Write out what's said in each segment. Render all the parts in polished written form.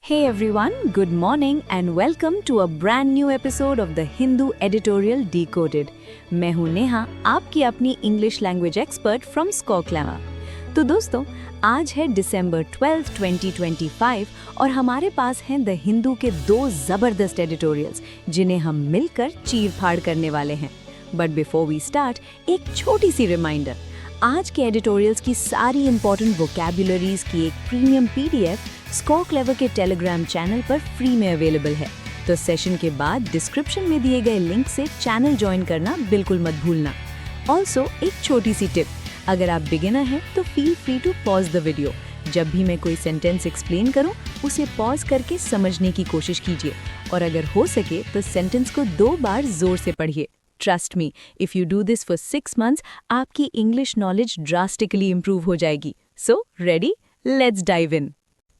Hey everyone, good morning and welcome to a brand new episode of the Hindu Editorial Decoded. मैं हूँ नेहा, आपकी अपनी English language expert from स्कॉकलैमा। तो दोस्तों, आज है दिसंबर 12, 2025 और हमारे पास हैं द हिंदू के दो ज़बरदस्त एडिटोरियल्स जिन्हें हम मिलकर चीर-फाड़ करने वाले हैं। बट बिफोर वी स्टार्ट, एक छोटी सी रिमाइंडर। आज के एडिटोरियल्स की सारी इंपॉर्टेंट वोकैबुलरीज की एक प्रीमियम पीडीएफ स्कॉकलैमा के टेलीग्राम चैनल पर फ्री में अवेलेबल है। तो सेशन के बाद डिस्क्रिप्शन में दिए गए लिंक से चैनल ज्वाइन करना बिल्कुल मत भूलना। ऑल्सो एक छोटी सी टिप, अगर आप बिगिनर हैं तो feel free to pause the video. जब भी मैं कोई सेंटेंस एक्सप्लेन करूं, उसे पॉज करके समझने की कोशिश कीजिए और अगर हो सके तो सेंटेंस को 2 बार जोर से पढ़िए। Trust me, if you do this for 6 months, आपकी इंग्लिश नॉलेज ड्रास्टिकली इंप्रूव हो जाएगी। So ready, let's dive in.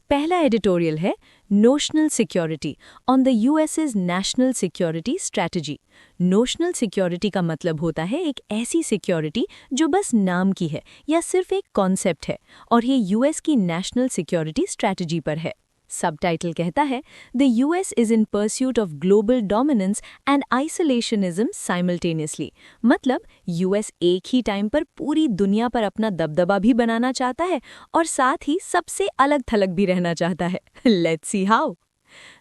पहला एडिटोरियल है notional security on the USS national security strategy. Notional security का मतलब होता है एक ऐसी सिक्योरिटी जो बस नाम की है या सिर्फ एक कॉन्सेप्ट है, और ये यूएस की नेशनल सिक्योरिटी स्ट्रैटेजी पर है। सबटाइटल कहता है the US is in pursuit of global dominance and isolationism simultaneously. मतलब यूएस एक ही टाइम पर पूरी दुनिया पर अपना दबदबा भी बनाना चाहता है और साथ ही सबसे अलग थलग भी रहना चाहता है। Let's see how.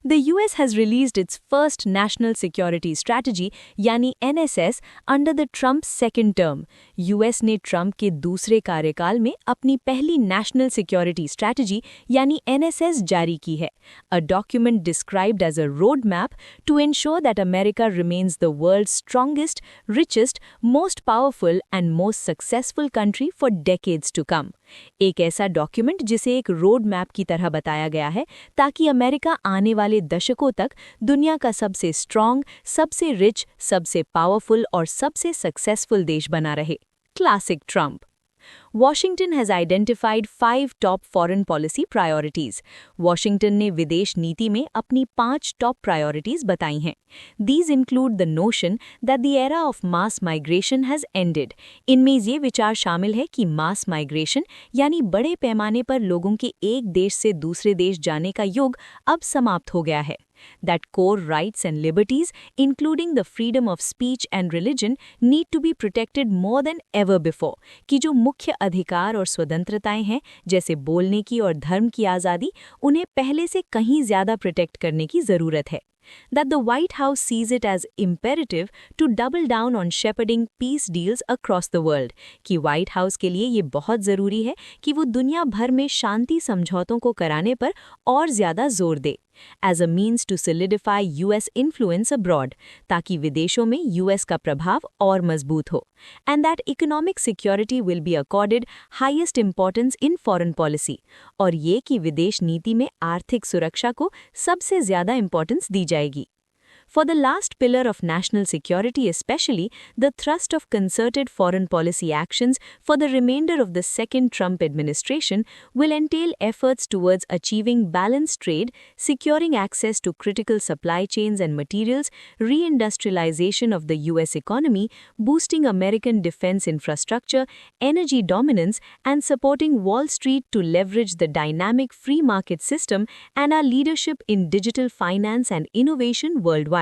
The US has released its first National Security Strategy यानी NSS under the Trump second term. US ने ट्रंप के दूसरे कार्यकाल में अपनी पहली National Security Strategy यानी NSS जारी की है. A document described as a roadmap to ensure that America remains the world's strongest, richest, most powerful and most successful country for decades to come. एक ऐसा डॉक्यूमेंट जिसे एक रोड मैप की तरह बताया गया है ताकि अमेरिका आने वाले दशकों तक दुनिया का सबसे स्ट्रॉन्ग, सबसे रिच, सबसे पावरफुल और सबसे सक्सेसफुल देश बना रहे। Classic Trump. Washington has identified 5 top foreign policy priorities. Washington ने विदेश नीति में अपनी 5 top priorities बताई हैं. These include the notion that the era of mass migration has ended. इनमें ये विचार शामिल है कि mass migration यानी बड़े पैमाने पर लोगों के एक देश से दूसरे देश जाने का युग अब समाप्त हो गया है. That core rights and liberties, including the freedom of speech and religion, need to be protected more than ever before. कि जो मुख्य अधिकार और स्वतंत्रताएं हैं, जैसे बोलने की और धर्म की आज़ादी, उन्हें पहले से कहीं ज़्यादा प्रोटेक्ट करने की ज़रूरत है. That the White House sees it as imperative to double down on shepherding peace deals across the world. कि White House के लिए ये बहुत ज़रूरी है कि वो दुनिया भर में शांति समझौतों को कराने पर और ज़्यादा जोर दे. As a means to solidify US influence abroad, ताकि विदेशों में US का प्रभाव और मजबूत हो. And that economic security will be accorded highest importance in foreign policy. और ये कि विदेश नीति में आर्थिक सुरक्षा को सबसे ज़्यादा इम्पोर्टेंस दी जाएगी. For the last pillar of national security especially, the thrust of concerted foreign policy actions for the remainder of the second Trump administration will entail efforts towards achieving balanced trade, securing access to critical supply chains and materials, reindustrialization of the US economy, boosting American defense infrastructure, energy dominance, and supporting Wall Street to leverage the dynamic free market system and our leadership in digital finance and innovation worldwide.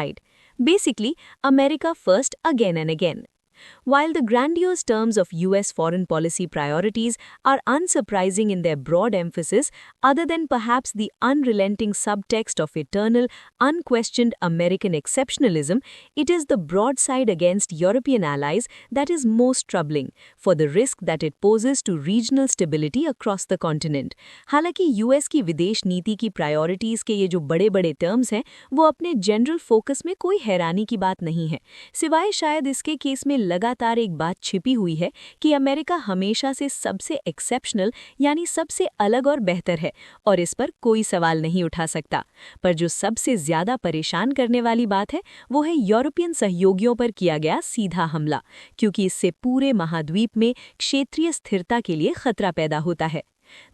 Basically, America first again and again. While the grandiose terms of US foreign policy priorities are unsurprising in their broad emphasis, other than perhaps the unrelenting subtext of eternal, unquestioned American exceptionalism, it is the broadside against European allies that is most troubling, for the risk that it poses to regional stability across the continent. हालांकि US की विदेश नीति की priorities के ये जो बड़े-बड़े terms हैं, वो अपने जनरल फोकस में कोई हैरानी की बात नहीं है, सिवाय शायद इसके केस में लगातार एक बात छिपी हुई है कि अमेरिका हमेशा से सबसे एक्सेप्शनल यानी सबसे अलग और बेहतर है और इस पर कोई सवाल नहीं उठा सकता. पर जो सबसे ज़्यादा परेशान करने वाली बात है वो है यूरोपियन सहयोगियों पर किया गया सीधा हमला, क्योंकि इससे पूरे महाद्वीप में क्षेत्रीय स्थिरता के लिए खतरा पैदा होता है.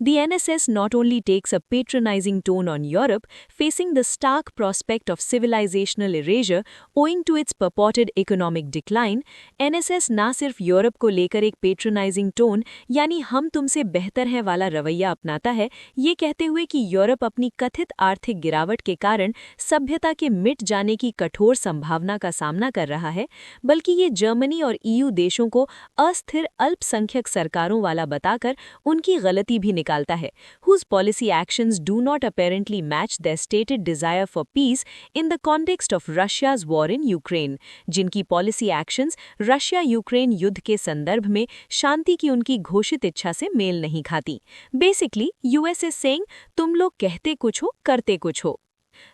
The NSS not only takes a patronizing tone on Europe, facing the stark prospect of civilizational erasure owing to its purported economic decline, NSS ना सिर्फ यूरोप को लेकर एक patronizing tone यानी हम तुमसे बेहतर हैं वाला रवैया अपनाता है, ये कहते हुए कि यूरोप अपनी कथित आर्थिक गिरावट के कारण सभ्यता के मिट जाने की कठोर संभावना का सामना कर रहा है, बल्कि ये जर्मनी और EU देशों को अस्थिर अल्पसंख्यक सरकारों वाला बताकर उनकी गलती भी निकालता है, whose policy actions do not apparently match their stated desire for peace in the context of Russia's war in Ukraine, जिनकी policy actions रशिया-यूक्रेन युद्ध के संदर्भ में शांति की उनकी घोषित इच्छा से मेल नहीं खाती। Basically, US is saying, तुम लोग कहते कुछ हो, करते कुछ हो।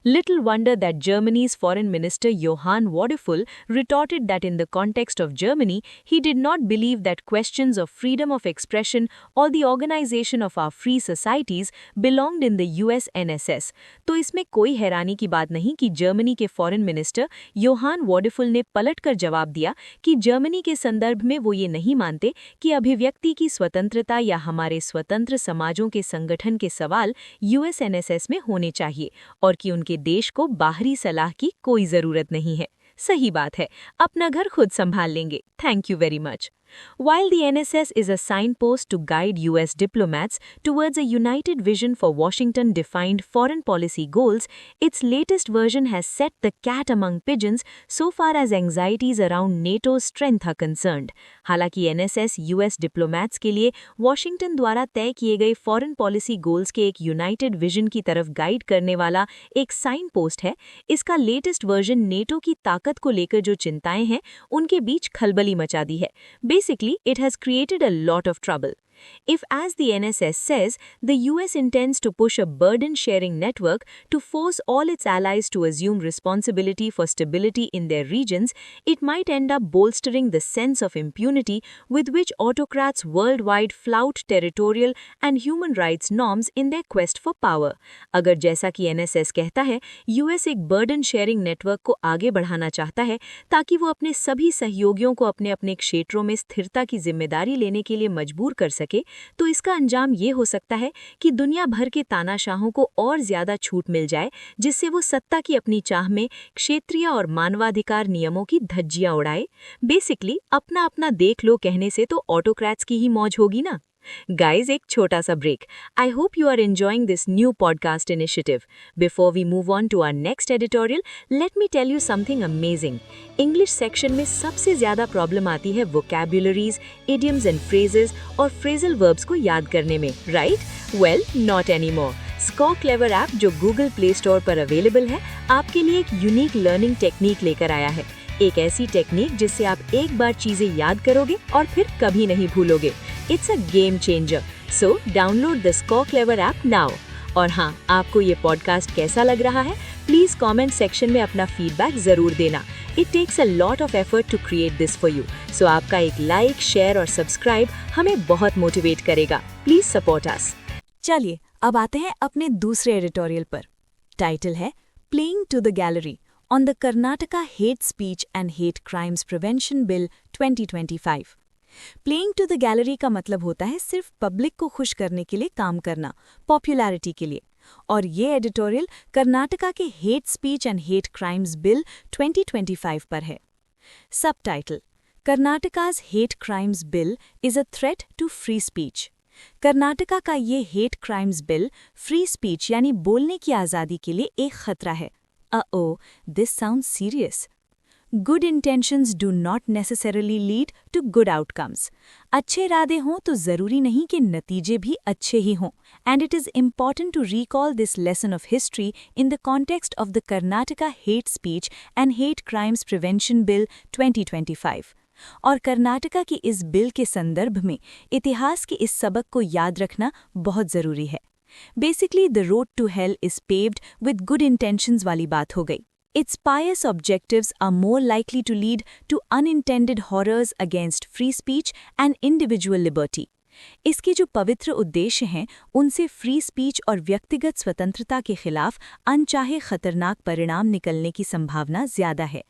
Little wonder that Germany's Foreign Minister Johann Wadephul retorted that in the context of Germany, he did not believe that questions of freedom of expression or the organization of our free societies belonged in the US NSS. तो इसमें कोई हैरानी की बात नहीं कि Germany के foreign minister Yohan वॉडेफुल ने पलटकर जवाब दिया कि जर्मनी के संदर्भ में वो ये नहीं मानते कि अभिव्यक्ति की स्वतंत्रता या हमारे स्वतंत्र समाजों के संगठन के सवाल US NSS में होने चाहिए और कि उनके देश को बाहरी सलाह की कोई जरूरत नहीं है। सही बात है, अपना घर खुद संभाल लेंगे। Thank you very much. While the NSS is a signpost to guide US diplomats towards a united vision for Washington-defined foreign policy goals, its latest version has set the cat among pigeons so far as anxieties around NATO's strength are concerned. हालांकि NSS US diplomats के लिए Washington द्वारा तय किए गए foreign policy goals के एक united vision की तरफ गाइड करने वाला एक signpost है, इसका latest version NATO की ताकत को लेकर जो चिंताएं हैं, उनके बीच खलबली मचा दी है। Basically, it has created a lot of trouble. If, as the NSS says, the US intends to push a burden-sharing network to force all its allies to assume responsibility for stability in their regions, it might end up bolstering the sense of impunity with which autocrats worldwide flout territorial and human rights norms in their quest for power. अगर जैसा कि NSS कहता है, US एक burden-sharing network को आगे बढ़ाना चाहता है ताकि वो अपने सभी सहयोगियों को अपने अपने क्षेत्रों में स्थिरता की जिम्मेदारी लेने के लिए मजबूर कर सके, तो इसका अंजाम ये हो सकता है कि दुनिया भर के तानाशाहों को और ज्यादा छूट मिल जाए, जिससे वो सत्ता की अपनी चाह में क्षेत्रीय और मानवाधिकार नियमों की धज्जियां उड़ाए। बेसिकली अपना अपना देख लो कहने से तो ऑटोक्रेट्स की ही मौज होगी ना। Guys, एक छोटा सा break. I hope you are enjoying this new podcast initiative. Before we move on to our next editorial, let me tell you something amazing. English section में सबसे ज़्यादा प्रॉब्लम आती है vocabularies, idioms and phrases और phrasal verbs को याद करने में, right? Well, not anymore. Score Clever app जो Google Play Store पर अवेलेबल है, आपके लिए एक यूनिक लर्निंग टेक्निक लेकर आया है। एक ऐसी टेक्निक जिससे आप एक बार चीजें याद करोगे और फिर कभी नहीं भूलोगे। It's a game changer. So download the Score Clever app now. और हाँ, आपको ये पॉडकास्ट कैसा लग रहा है? प्लीज कमेंट सेक्शन में अपना फीडबैक जरूर देना। It takes a lot of effort to create this for you. So आपका एक लाइक, शेयर और सब्सक्राइब हमें बहुत मोटिवेट करेगा। Please support us. चलिए, अब आते हैं अपने दूसरे एडिटोरियल पर। टाइटल है playing to the gallery on the Karnataka Hate Speech and Hate Crimes Prevention Bill 2025। Playing to the gallery का मतलब होता है सिर्फ पब्लिक को खुश करने के लिए काम करना, पॉपुलैरिटी के लिए। और ये एडिटोरियल कर्नाटका के hate speech and hate crimes bill 2025 पर है। Subtitle, Karnataka's hate crimes bill is a threat to free speech. Karnataka का ये hate crimes bill free speech यानी बोलने की आज़ादी के लिए एक खतरा है। Uh-oh, this sounds serious. Good intentions do not necessarily lead to good outcomes. अच्छे इरादे हों तो ज़रूरी नहीं कि नतीजे भी अच्छे ही हों. And it is important to recall this lesson of history in the context of the Karnataka Hate Speech and Hate Crimes Prevention Bill 2025. और कर्नाटका की इस बिल के संदर्भ में इतिहास के इस सबक को याद रखना बहुत ज़रूरी है। Basically, the road to hell is paved with good intentions वाली बात हो गई। Its pious objectives are more likely to lead to unintended horrors against free speech and individual liberty. इसके जो पवित्र उद्देश्य हैं, उनसे फ्री स्पीच और व्यक्तिगत स्वतंत्रता के खिलाफ अनचाहे खतरनाक परिणाम निकलने की संभावना ज़्यादा है।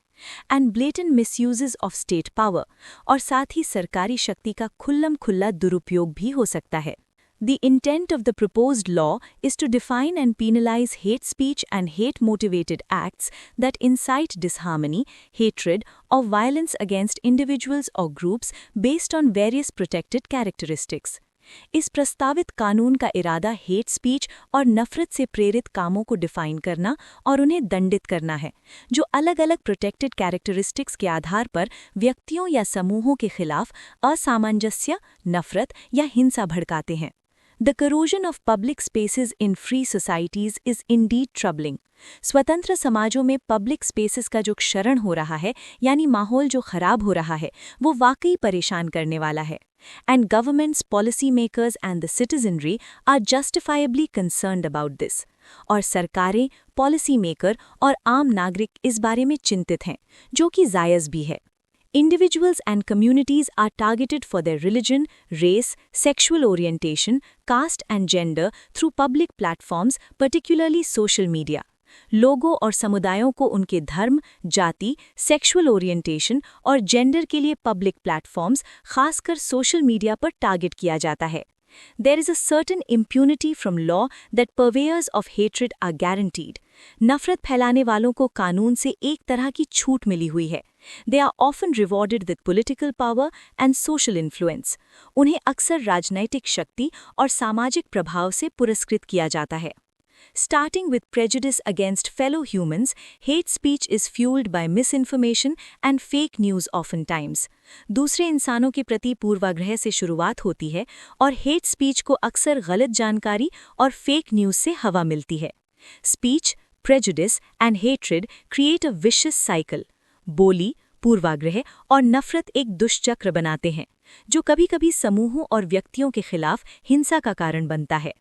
And blatant misuses of state power, और साथ ही सरकारी शक्ति का खुल्लम खुल्ला दुरुपयोग भी हो सकता है। The intent of the proposed law is to define and penalize hate speech and hate-motivated acts that incite disharmony, hatred, or violence against individuals or groups based on various protected characteristics. इस प्रस्तावित कानून का इरादा hate speech और नफरत से प्रेरित कामों को डिफाइन करना और उन्हें दंडित करना है, जो अलग-अलग प्रोटेक्टेड कैरेक्टरिस्टिक्स के आधार पर व्यक्तियों या समूहों के खिलाफ असामंजस्य, नफरत या हिंसा भड़काते हैं। The corrosion of public spaces in free societies is indeed troubling. स्वतंत्र समाजों में पब्लिक स्पेसेस का जो क्षरण हो रहा है, यानी माहौल जो खराब हो रहा है, वो वाकई परेशान करने वाला है। And governments, policymakers and the citizenry are justifiably concerned about this. और सरकारें, पॉलिसी मेकर और आम नागरिक इस बारे में चिंतित हैं, जो कि जायज़ भी है। Individuals and communities are targeted for their religion, race, sexual orientation, caste and gender through public platforms, particularly social media. लोगों और समुदायों को उनके धर्म, जाति, सेक्सुअल ओरिएंटेशन और जेंडर के लिए पब्लिक प्लेटफॉर्म्स, खासकर सोशल मीडिया पर टारगेट किया जाता है। There is a certain impunity from law that purveyors of hatred are guaranteed. नफरत फैलाने वालों को कानून से एक तरह की छूट मिली हुई है। They are often rewarded with political power and social influence. उन्हें अक्सर राजनैतिक शक्ति और सामाजिक प्रभाव से पुरस्कृत किया जाता है। Starting with prejudice against fellow humans, hate speech is fueled by misinformation and fake news oftentimes. दूसरे इंसानों के प्रति पूर्वाग्रह से शुरुआत होती है और हेट स्पीच को अक्सर गलत जानकारी और फेक न्यूज़ से हवा मिलती है। Speech, prejudice and hatred create a vicious cycle. बोली, पूर्वाग्रह और नफरत एक दुष्चक्र बनाते हैं, जो कभी-कभी समूहों और व्यक्तियों के खिलाफ हिंसा का कारण बनता है।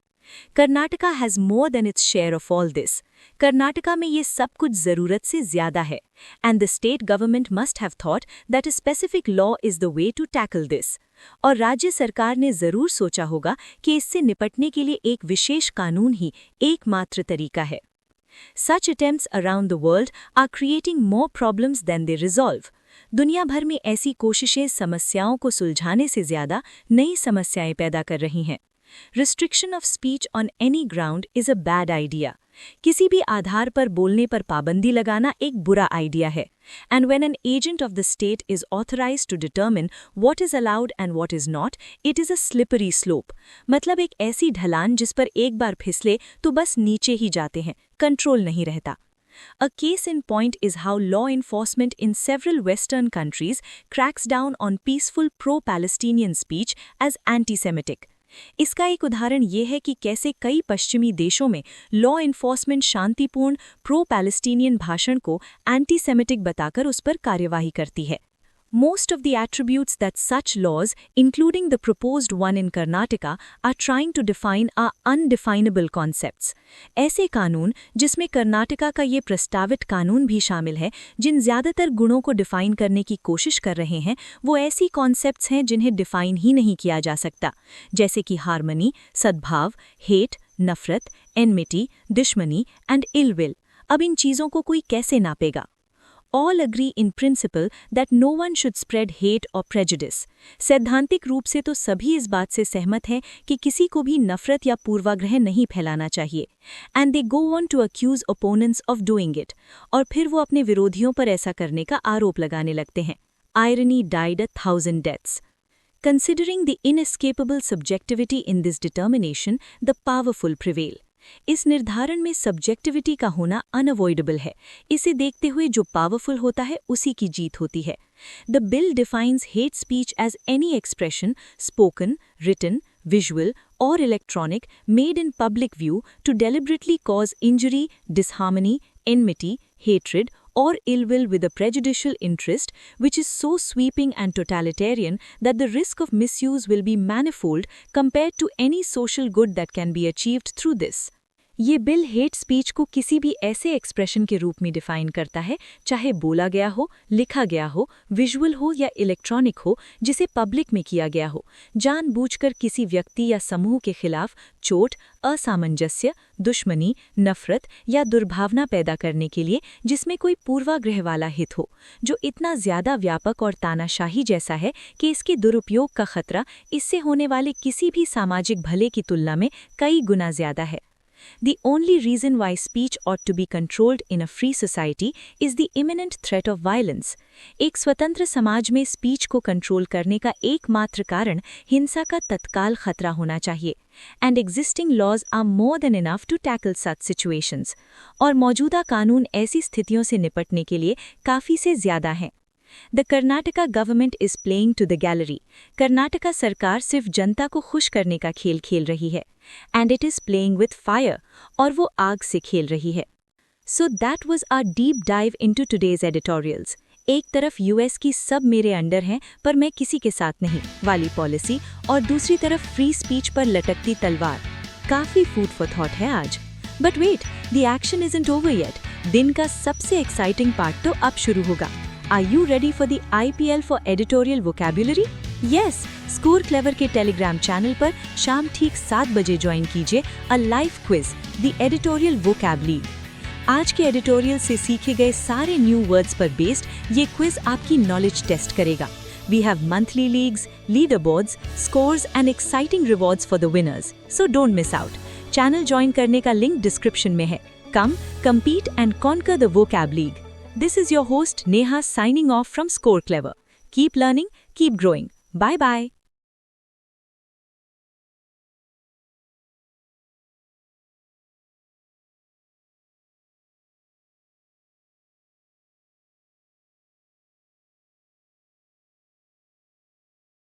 Karnataka has more than its share of all this. Karnataka में ये सब कुछ ज़रूरत से ज़्यादा है, and the state government must have thought that a specific law is the way to tackle this. और राज्य सरकार ने ज़रूर सोचा होगा कि इससे निपटने के लिए एक विशेष कानून ही एकमात्र तरीका है। Such attempts around the world are creating more problems than they resolve. दुनिया भर में ऐसी कोशिशें समस्याओं को सुलझाने से ज़्यादा नई समस्याएं पैदा कर रही हैं। Restriction of speech on any ground is a bad idea. किसी भी आधार पर बोलने पर पाबंदी लगाना एक बुरा आइडिया है। And when an agent of the state is authorized to determine what is allowed and what is not, it is a slippery slope. मतलब एक ऐसी ढलान जिस पर एक बार फिसले तो बस नीचे ही जाते हैं, कंट्रोल नहीं रहता। A case in point is how law enforcement in several Western countries cracks down on peaceful pro-Palestinian speech as anti-Semitic. इसका एक उदाहरण ये है कि कैसे कई पश्चिमी देशों में लॉ एनफोर्समेंट शांतिपूर्ण प्रो-पैलेस्टीनियन भाषण को एंटी-सेमिटिक बताकर उस पर कार्यवाही करती है। Most of the attributes that such laws, including the proposed one in Karnataka, are trying to define are undefinable concepts. ऐसे कानून, जिसमें कर्नाटका का ये प्रस्तावित कानून भी शामिल है, जिन ज़्यादातर गुणों को डिफाइन करने की कोशिश कर रहे हैं, वो ऐसी कॉन्सेप्ट्स हैं जिन्हें डिफाइन ही नहीं किया जा सकता, जैसे कि हार्मनी, सद्भाव, हेट, नफरत, एनमिटी, दुश्मनी एंड इल विल। अब इन चीज़ों को कोई कैसे नापेगा? All agree in principle that no one should spread hate or prejudice. सैद्धांतिक रूप से तो सभी इस बात से सहमत हैं कि किसी को भी नफरत या पूर्वाग्रह नहीं फैलाना चाहिए। And they go on to accuse opponents of doing it. और फिर वो अपने विरोधियों पर ऐसा करने का आरोप लगाने लगते हैं। Irony died 1,000 deaths. Considering the inescapable subjectivity in this determination, the powerful prevail. इस निर्धारण में सब्जेक्टिविटी का होना अनअवॉइडेबल है। इसे देखते हुए जो पावरफुल होता है उसी की जीत होती है। The bill defines hate speech as any expression spoken, written, visual or electronic made in public view to deliberately cause injury, disharmony, enmity, hatred or ill will with a prejudicial interest, which is so sweeping and totalitarian that the risk of misuse will be manifold compared to any social good that can be achieved through this. ये bill hate speech को किसी भी ऐसे expression के रूप में define करता है, चाहे बोला गया हो, लिखा गया हो, विजुअल हो या इलेक्ट्रॉनिक हो, जिसे पब्लिक में किया गया हो, जानबूझकर किसी व्यक्ति या समूह के खिलाफ चोट, असामंजस्य, दुश्मनी, नफरत या दुर्भावना पैदा करने के लिए, जिसमें कोई पूर्वाग्रह वाला हित हो, जो इतना ज्यादा व्यापक और तानाशाही जैसा है कि इसके दुरुपयोग का खतरा इससे होने वाले किसी भी सामाजिक भले की तुलना में कई गुना ज्यादा है। The only reason why speech ought to be controlled in a free society is the imminent threat of violence. एक स्वतंत्र समाज में स्पीच को कंट्रोल करने का एकमात्र कारण हिंसा का तत्काल खतरा होना चाहिए। And existing laws are more than enough to tackle such situations. और मौजूदा कानून ऐसी स्थितियों से निपटने के लिए काफी से ज्यादा हैं। The Karnataka government is playing to the gallery. Karnataka सरकार सिर्फ जनता को खुश करने का खेल खेल रही है। And it is playing with fire. और वो आग से खेल रही है। So that was our deep dive into today's editorials. एक तरफ US की सब मेरे अंडर हैं पर मैं किसी के साथ नहीं वाली पॉलिसी और दूसरी तरफ फ्री स्पीच पर लटकती तलवार। काफी फूड फॉर थॉट है आज। But wait, the action isn't over yet. दिन का सबसे एक्साइटिंग पार्ट तो अब शुरू होगा। Are you ready for the IPL for editorial vocabulary? Yes, Score Clever के टेलीग्राम चैनल पर शाम ठीक 7 बजे ज्वाइन कीजिए a live quiz, the editorial vocab league. आज के एडिटोरियल से सीखे गए सारे न्यू वर्ड्स पर बेस्ड ये क्विज आपकी नॉलेज टेस्ट करेगा। We have monthly leagues, leaderboards, scores and exciting rewards for the winners. So don't miss out. Channel join करने का लिंक डिस्क्रिप्शन में है। Come, compete and conquer the vocab league. This is your host Neha signing off from Score Clever. Keep learning, keep growing. Bye bye.